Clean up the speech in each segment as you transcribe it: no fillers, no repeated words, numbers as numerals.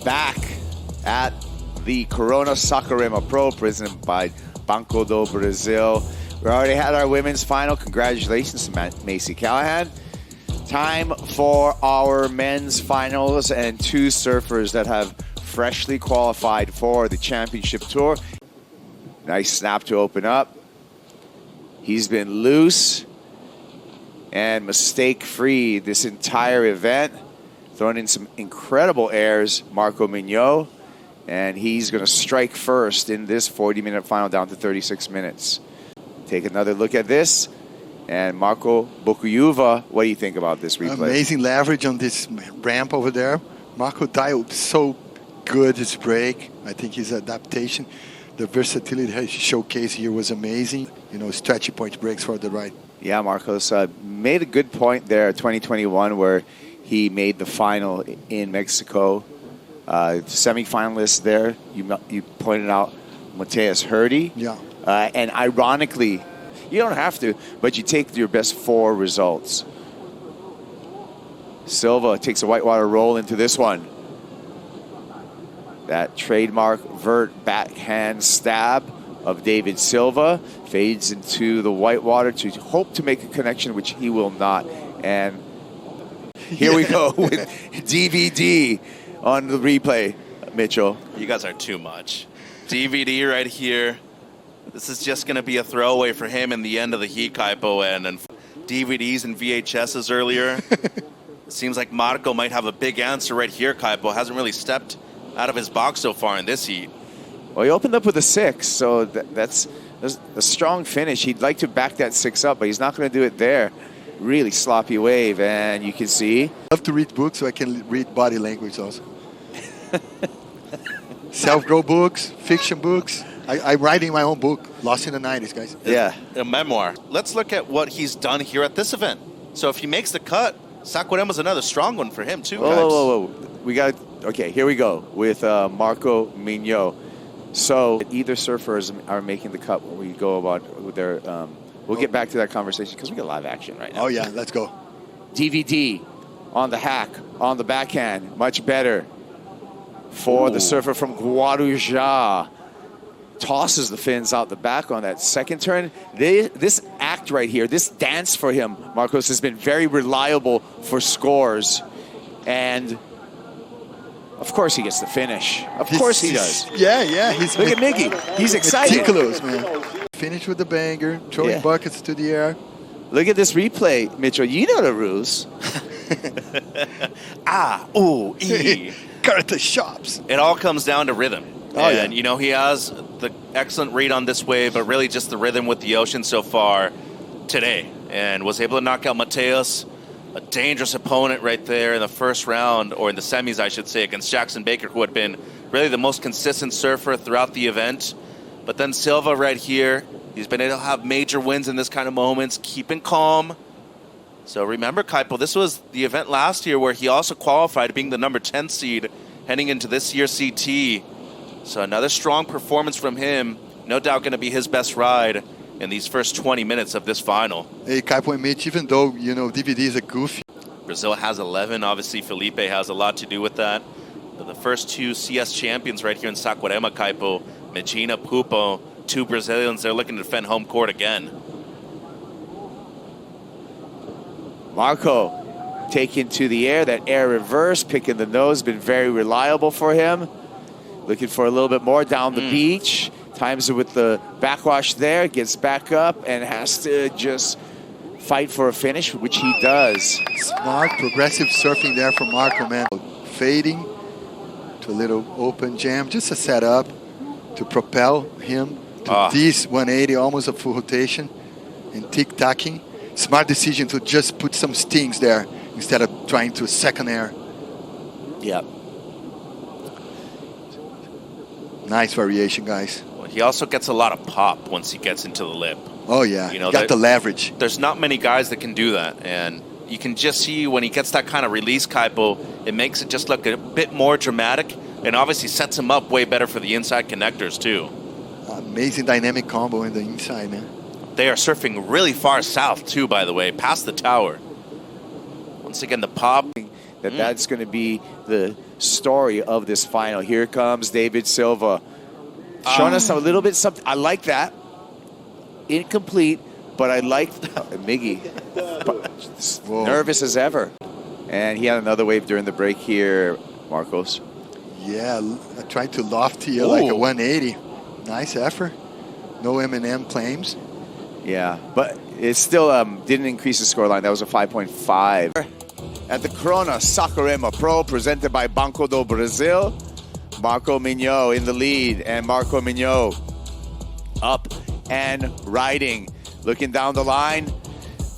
back at the Corona Saquarema Pro, presented by Banco Do Brasil. We already had our women's final. Congratulations to Macy Callahan. Time for our men's finals and two surfers that have freshly qualified for the championship tour. Nice snap to open up. He's been loose and mistake-free this entire event. Throwing in some incredible airs, Marco Mignot. And he's going to strike first in this 40-minute final down to 36 minutes. Take another look at this. And Marco Bokuyuva, what do you think about this replay? Amazing leverage on this ramp over there. Marco dialed so good his break. I think his adaptation, the versatility he showcased here was amazing. You know, stretchy point breaks for the right. Yeah, Marcos made a good point there, 2021, where he made the final in Mexico. Semi-finalists there, you pointed out Mateus Herdy. Yeah. And ironically, you don't have to, but you take your best four results. Silva takes a whitewater roll into this one. That trademark vert backhand stab of Deivid Silva fades into the whitewater to hope to make a connection, which he will not. And here we go with DVD on the replay, Mitchell. You guys are too much. DVD right here. This is just going to be a throwaway for him in the end of the heat, Kaipo. And DVDs and VHSs earlier. It seems like Marco might have a big answer right here, Kaipo. Hasn't really stepped out of his box so far in this heat. Well, he opened up with a 6, so that's a strong finish. He'd like to back that 6 up, but he's not going to do it there. Really sloppy wave, and you can see. I love to read books, so I can read body language also. Self-grow books, fiction books. I'm writing my own book, Lost in the 90s, guys. Yeah. A memoir. Let's look at what he's done here at this event. So if he makes the cut, Saquarema's another strong one for him too, guys. Whoa. We got, okay, here we go with Marco Mignot. So either surfers are making the cut when we go about with their, we'll get back to that conversation because we got live action right now. Oh yeah, let's go. DVD on the hack, on the backhand, much better for the surfer from Guarujá. Tosses the fins out the back on that second turn. This act right here, this dance for him, Marcos, has been very reliable for scores. And of course he gets the finish. Of course he does. Yeah. Look at Miggy. He's excited. Meticulous, man. Finish with the banger, throwing buckets to the air. Look at this replay, Mitchell. You know the rules. Karate shops. It all comes down to rhythm. Oh, and, you know, he has the excellent read on this wave, but really just the rhythm with the ocean so far today. And was able to knock out Mateus, a dangerous opponent right there in the first round, or in the semis, I should say, against Jackson Baker, who had been really the most consistent surfer throughout the event. But then Silva right here, he's been able to have major wins in this kind of moments, keeping calm. So remember, Kaipo, this was the event last year where he also qualified, being the number 10 seed heading into this year's CT. So another strong performance from him. No doubt going to be his best ride in these first 20 minutes of this final. Hey, Kaipo and Mitch, even though, you know, DVD is a goofy. Brazil has 11. Obviously, Felipe has a lot to do with that. But the first two CS champions right here in Saquarema, Kaipo, Medina, Pupo, two Brazilians, they're looking to defend home court again. Marco taking to the air, that air reverse, picking the nose, been very reliable for him. Looking for a little bit more down the beach. Times it with the backwash there, gets back up and has to just fight for a finish, which he does. Smart, progressive surfing there from Marco, man. Fading to a little open jam, just a setup to propel him to this 180, almost a full rotation, and tic-tacking. Smart decision to just put some stings there instead of trying to second air. Yeah. Nice variation, guys. Well, he also gets a lot of pop once he gets into the lip. Oh, yeah. You know, got the leverage. There's not many guys that can do that. And you can just see when he gets that kind of release, Kaipo, it makes it just look a bit more dramatic and obviously sets him up way better for the inside connectors, too. Amazing dynamic combo in the inside, man. They are surfing really far south, too, by the way, past the tower. Once again, the pop. that's going to be the story of this final. Here comes Deivid Silva, showing us a little bit something. I like that. Incomplete, but I like Miggy. Nervous as ever. And he had another wave during the break here, Marcos. Yeah, trying to lofty like a 180. Nice effort. No M&M claims. Yeah, but it still didn't increase the scoreline. That was a 5.5. At the Corona Saquarema Pro, presented by Banco Do Brasil, Marco Mignot in the lead, and Marco Mignot up and riding. Looking down the line,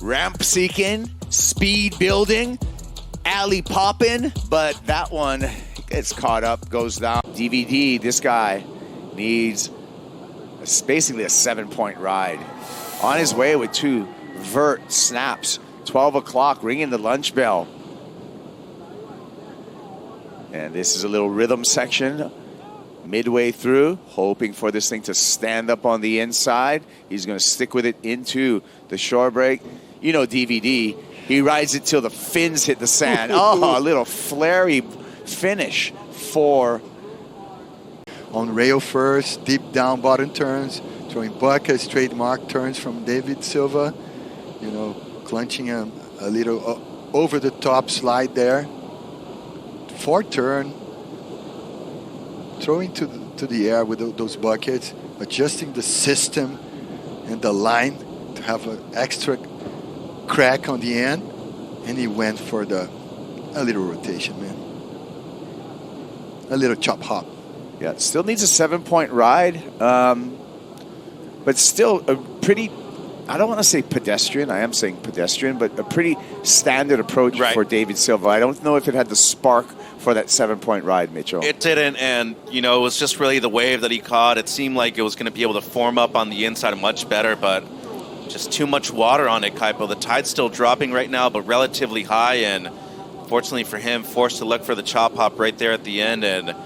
ramp seeking, speed building, alley popping, but that one gets caught up, goes down. DVD, this guy needs basically a 7-point ride. On his way with 2 vert snaps. 12 o'clock, ringing the lunch bell. And this is a little rhythm section midway through, hoping for this thing to stand up on the inside. He's going to stick with it into the shore break. You know DVD, he rides it till the fins hit the sand. Oh, a little flary finish for... On rail first, deep down bottom turns, throwing buckets, trademark turns from Deivid Silva. You know, clenching a little over the top slide there. 4th turn, throwing to the air with those buckets, adjusting the system and the line to have an extra crack on the end, and he went for a little rotation, man. A little chop hop. Yeah, still needs a 7-point ride, but still a pretty, I don't want to say pedestrian, I am saying pedestrian, but a pretty standard approach for Deivid Silva. I don't know if it had the spark for that 7-point ride, Mitchell. It didn't, and, you know, it was just really the wave that he caught. It seemed like it was going to be able to form up on the inside much better, but just too much water on it, Kaipo. The tide's still dropping right now, but relatively high, and fortunately for him, forced to look for the chop hop right there at the end, and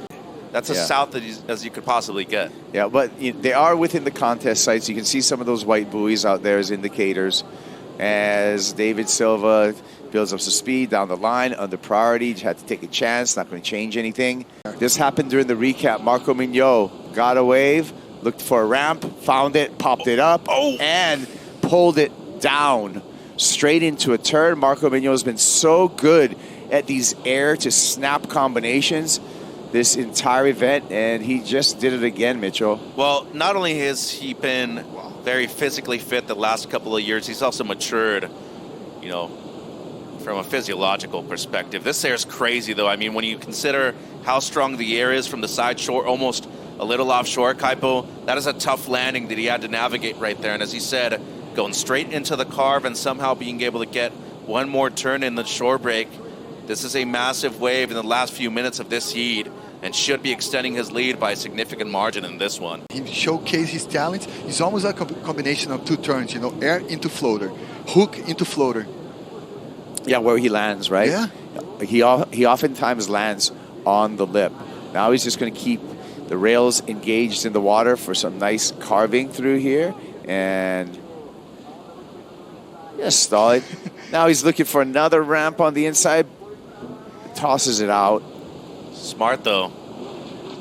that's as south as you could possibly get. Yeah, but they are within the contest sites. You can see some of those white buoys out there as indicators. As Deivid Silva builds up some speed down the line, under priority, had to take a chance, not going to change anything. This happened during the recap. Marco Mignot got a wave, looked for a ramp, found it, popped it up, and pulled it down straight into a turn. Marco Mignot has been so good at these air to snap combinations this entire event, and he just did it again, Mitchell. Well, not only has he been very physically fit the last couple of years, he's also matured, you know, from a physiological perspective. This air is crazy, though. I mean, when you consider how strong the air is from the side shore, almost a little offshore, Kaipo, that is a tough landing that he had to navigate right there. And as he said, going straight into the carve and somehow being able to get one more turn in the shore break. This is a massive wave in the last few minutes of this heat and should be extending his lead by a significant margin in this one. He showcased his talents. It's almost like a combination of 2 turns, you know, air into floater, hook into floater. Yeah, where he lands, right? Yeah. He oftentimes lands on the lip. Now he's just going to keep the rails engaged in the water for some nice carving through here. And just stall it. Now he's looking for another ramp on the inside. Tosses it out. Smart, though.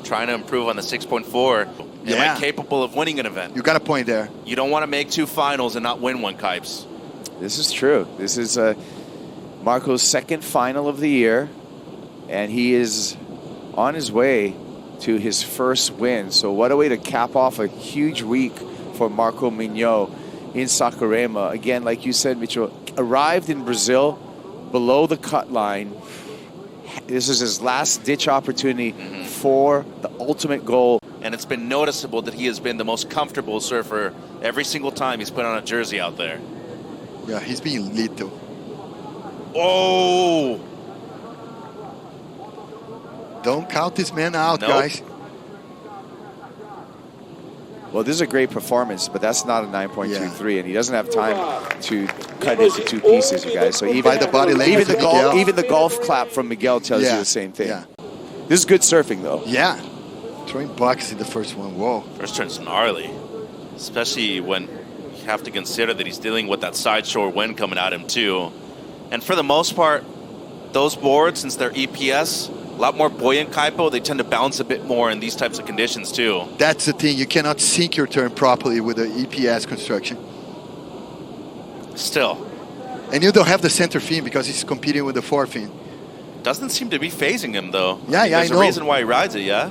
Trying to improve on the 6.4. Am I capable of winning an event? You got a point there. You don't want to make 2 finals and not win one, Kipes. This is true. This is Marco's 2nd final of the year, and he is on his way to his 1st win. So what a way to cap off a huge week for Marco Mignot in Saquarema. Again, like you said, Mitchell, arrived in Brazil below the cut line. This is his last-ditch opportunity for the ultimate goal. And it's been noticeable that he has been the most comfortable surfer every single time he's put on a jersey out there. Yeah, he's being lethal. Oh! Don't count this man out, guys. Well, this is a great performance, but that's not a 9.23, and he doesn't have time to cut it into 2 pieces, you guys. So even by the body language, even the golf clap from Miguel tells you the same thing. Yeah. This is good surfing, though. Yeah. Throwing bucks in the first one. Whoa. First turn's gnarly, especially when you have to consider that he's dealing with that side shore wind coming at him, too. And for the most part, those boards, since they're EPS, a lot more buoyant kypo, they tend to bounce a bit more in these types of conditions too. That's the thing. You cannot sink your turn properly with the EPS construction. Still. And you don't have the center fin because he's competing with the forefin. Doesn't seem to be phasing him though. Yeah, There's I know. a reason why he rides it, yeah?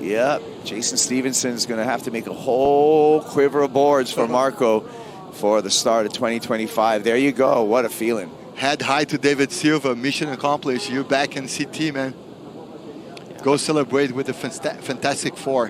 Yep, Jason Stevenson's going to have to make a whole quiver of boards for Marco for the start of 2025. There you go. What a feeling. Head high to Deivid Silva. Mission accomplished. You're back in CT, man. Go celebrate with the fantastic four.